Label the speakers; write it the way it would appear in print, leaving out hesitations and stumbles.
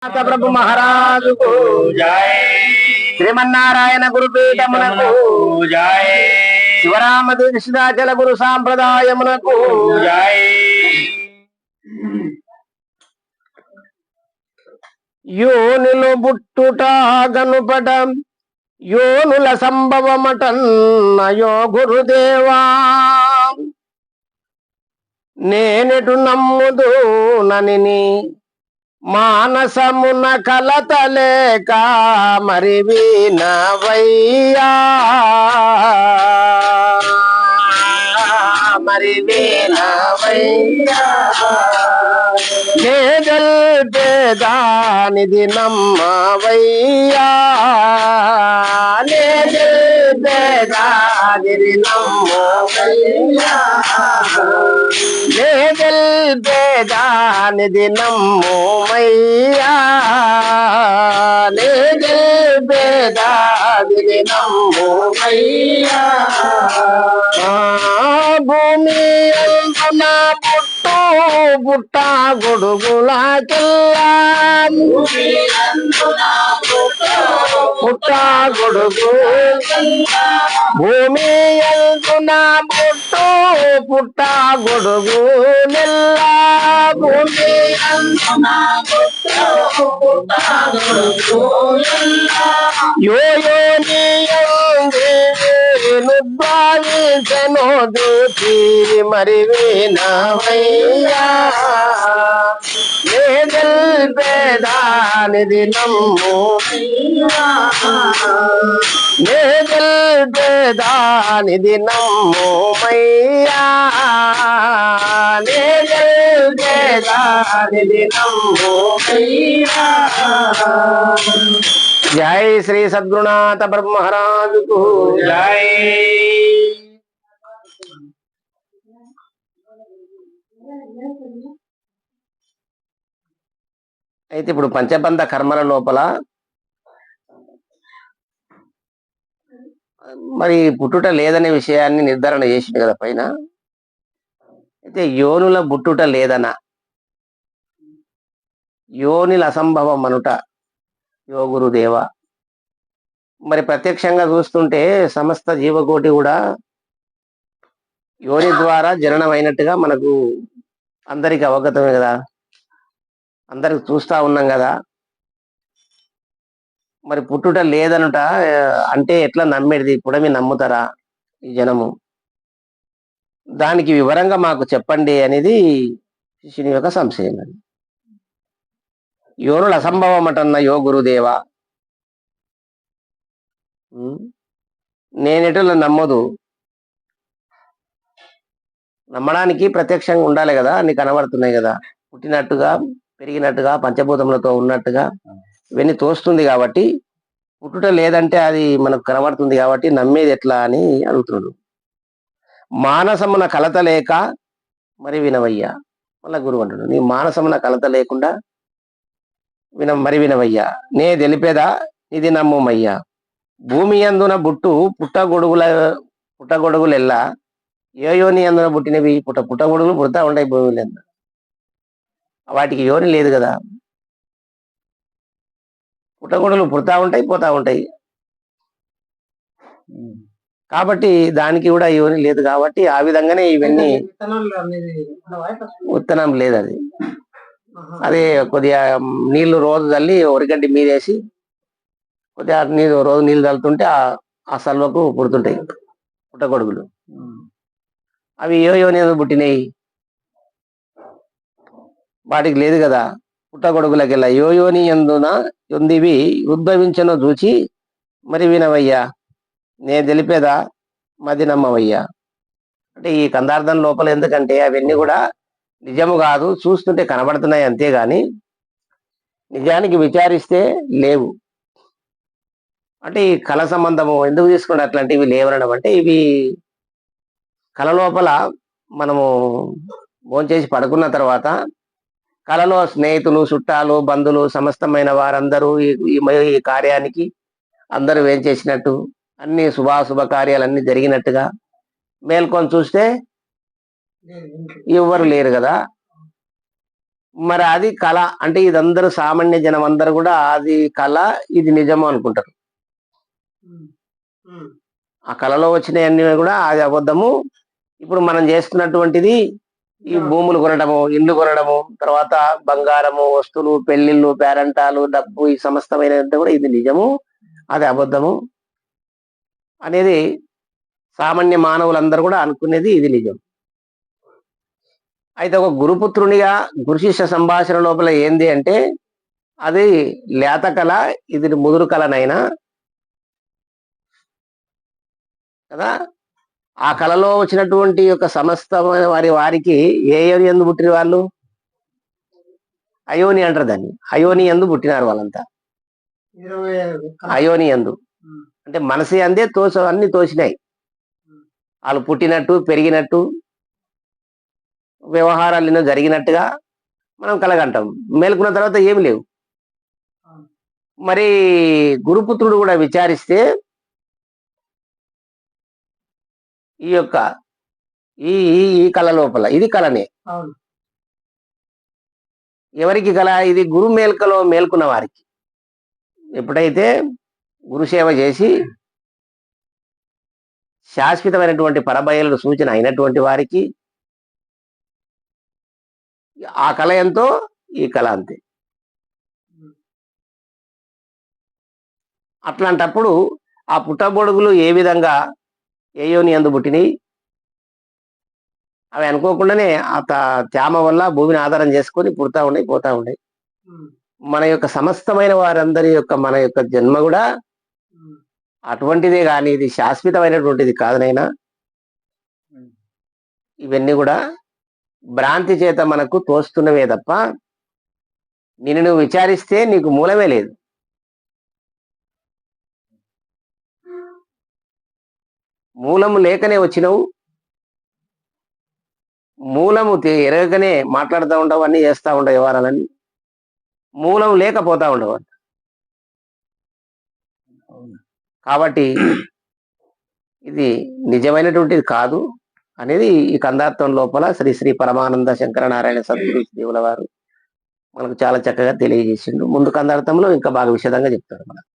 Speaker 1: ప్రభు మహారాజుకు
Speaker 2: జై
Speaker 1: శ్రీమన్నారాయణ గురుపీఠమునకు
Speaker 2: జై
Speaker 1: శివరామ దీక్షితాచల గురు సాంప్రదాయమునకు
Speaker 2: జై
Speaker 1: యోనిలో బుట్టుట గనుపట యోనుల సంభవమటన్నయో గురుదేవా నేనెటు నమ్ముదు ననిని మానసమున కలతలేక మరి వినవయ్యా మరి వినవయ్యా నేదల్పేదానిది నమ్మవయ్యా నేదల్పేదానిది నమ్మవయ్యా నేదల్పేదానిది నమ్మోమయ్యా నేదల్పేదానిది నమ్మోమయ్యా భూమి అందున పుట్టు పుట్ట గొడుగులకెల్లా పుట్ట గొడుగు భూమి అందున పుట్టు పుట్ట గొడుగు నెల్లా భూమి అందున యోయోని నుద్వాయించను దూచి మరి వినవయ్యా నేదల్పేదానిది నమ్మోమయ్యా నేదల్పేదానిది నమ్మోమయ్యా నేదల్పేదానిది నమ్మోమయ్యా జై శ్రీ సద్గురునాథ బ్రహ్మ మహారాజుకు
Speaker 2: జై
Speaker 1: అయితే ఇప్పుడు పంచబంధ కర్మల లోపల మరి పుట్టుట లేదనే విషయాన్ని నిర్ధారణ చేసింది కదా పైన. అయితే యోనుల బుట్టుట లేదన యోనిల అసంభవం అనుట యో గురుదేవ. మరి ప్రత్యక్షంగా చూస్తుంటే సమస్త జీవకోటి కూడా యోని ద్వారా జననం అయినట్టుగా మనకు అందరికి అవగతమే కదా, అందరికి చూస్తా ఉన్నాం కదా. మరి పుట్టుట లేదనుట అంటే ఎట్లా నమ్మేది? పుడమి నమ్ముతారా ఈ జనము? దానికి వివరంగా మాకు చెప్పండి అనేది శిష్యుని యొక్క సంశయం. అది యోనుల అసంభవం అంటన్న యో గురుదేవ. నేనెటుల నమ్మదు. నమ్మడానికి ప్రత్యక్షంగా ఉండాలి కదా, అన్ని కనబడుతున్నాయి కదా, పుట్టినట్టుగా పెరిగినట్టుగా పంచభూతములతో ఉన్నట్టుగా ఇవన్నీ తోస్తుంది కాబట్టి పుట్టుట లేదంటే అది మనకు కనబడుతుంది కాబట్టి నమ్మేది ఎట్లా అని అడుగుతున్నాడు. మానసమున కలత లేక మరి వినవయ్యా. మళ్ళా గురువు అంటుడు, నీ మానసమున కలత లేకుండా మరి వినవయ్యా. నే తెలిపేదా ఇది నమ్మమయ్యా. భూమి అందున బుట్టు పుట్టగొడుగులెల్లా ఏ యోని అందున పుట్టినవి? పుట్టగొడుగులు పుడతా ఉంటాయి భూమిలో. వాటికి యోని లేదు కదా. పుట్టగొడుగులు పుడతా ఉంటాయి పోతా ఉంటాయి కాబట్టి దానికి కూడా యోని లేదు కాబట్టి ఆ విధంగానే ఇవన్నీ విత్తనం లేదు. అది అదే కొద్దిగా నీళ్లు రోజు చల్లి ఒరిగడ్డి మీదేసి కొద్దిగా రోజు నీళ్ళు చల్లుతుంటే ఆ సల్వకు పుడుతుంటాయి పుట్టగొడుగులు. అవి ఏ యోని పుట్టినాయి? వాటికి లేదు కదా. పుట్టగొడుగులకెళ్ళా యోయోని ఎందున యొందివి ఉద్భవించను చూచి మరి వినవయ్యా. నేను తెలిపేదా మది నమ్మవయ్యా. అంటే ఈ కందార్థం లోపల ఎందుకంటే అవన్నీ కూడా నిజము కాదు, చూస్తుంటే కనబడుతున్నాయి అంతేగాని నిజానికి విచారిస్తే లేవు. అంటే ఈ కళ సంబంధము ఎందుకు తీసుకుంటే అట్లాంటివి లేవనడం అంటే ఇవి కళ లోపల మనము భోంచేసి పడుకున్న తర్వాత కళలో స్నేహితులు చుట్టాలు బంధువులు సమస్తమైన వారందరూ ఈ కార్యానికి అందరూ ఏం చేసినట్టు అన్ని శుభాశుభ కార్యాలన్నీ జరిగినట్టుగా మేల్కొని చూస్తే ఎవ్వరు లేరు కదా. మరి అది కళ అంటే ఇదందరూ సామాన్య జనం అందరూ కూడా అది కళ ఇది నిజము అనుకుంటారు. ఆ కళలో వచ్చినవన్నీ కూడా అది అబద్ధము. ఇప్పుడు మనం చేస్తున్నటువంటిది ఈ భూములు కొనడము, ఇల్లు కొనడము, తర్వాత బంగారము, వస్తువులు, పెళ్లిళ్ళు, పేరంటాలు, డబ్బు, ఈ సమస్తమైనది కూడా ఇది నిజము, అది అబద్ధము అనేది సామాన్య మానవులందరూ కూడా అనుకునేది ఇది నిజం. అయితే ఒక గురుపుత్రునిగా గురు శిష్య సంభాషణ లోపల ఏంది అంటే అది లేత కళ, ఇది ముదురు కళనైనా కదా. ఆ కళలో వచ్చినటువంటి యొక్క సమస్తమైన వారికి ఏ యోని ఎందు పుట్టిన వాళ్ళు అయోని అంటారు దాన్ని. అయోని ఎందు పుట్టినారు వాళ్ళంతా. అయోని ఎందు అంటే మనసు అందే అన్ని తోసినాయి. వాళ్ళు పుట్టినట్టు పెరిగినట్టు వ్యవహారాలు ఎన్నో జరిగినట్టుగా మనం కలగంటాం. మేల్కొన్న తర్వాత ఏమి లేవు. మరి గురుపుత్రుడు కూడా విచారిస్తే ఈ యొక్క ఈ ఈ కళ లోపల ఇది కళనే. ఎవరికి కళ? ఇది గురు మేల్కలో మేల్కొన్న వారికి. ఎప్పుడైతే గురుసేవ చేసి శాశ్వతమైనటువంటి పరబయలు సూచన అయినటువంటి వారికి ఆ కళ ఎంతో ఈ కళ అంతే. అట్లాంటప్పుడు ఆ పుట్టబొడుగులు ఏ విధంగా ఏ యోని ఎందు పుట్టినాయి, అవి అనుకోకుండానే ఆ తేమ వల్ల భూమిని ఆధారం చేసుకొని పుడతా ఉన్నాయి, పోతా ఉన్నాయి. మన యొక్క సమస్తమైన వారందరి యొక్క మన యొక్క జన్మ కూడా అటువంటిదే, కానీ ఇది శాశ్వతమైనటువంటిది కాదనైనా. ఇవన్నీ కూడా భ్రాంతి చేత మనకు తోస్తున్నవే తప్ప నిన్ను నువ్వు విచారిస్తే నీకు మూలమే లేదు. మూలము లేకనే వచ్చినవు, మూలము ఎరగకనే మాట్లాడుతూ ఉండవు, అన్ని చేస్తూ ఉండవు వ్యవహారాలన్నీ. మూలం లేకపోతా ఉండవు. కాబట్టి ఇది నిజమైనటువంటిది కాదు అనేది ఈ కందార్థం లోపల శ్రీ శ్రీ పరమానంద శంకరనారాయణ సద్గురు దేవుల వారు మనకు చాలా చక్కగా తెలియజేసిండు. ముందు కందార్థంలో ఇంకా బాగా విషదంగా చెప్తారు మనకు.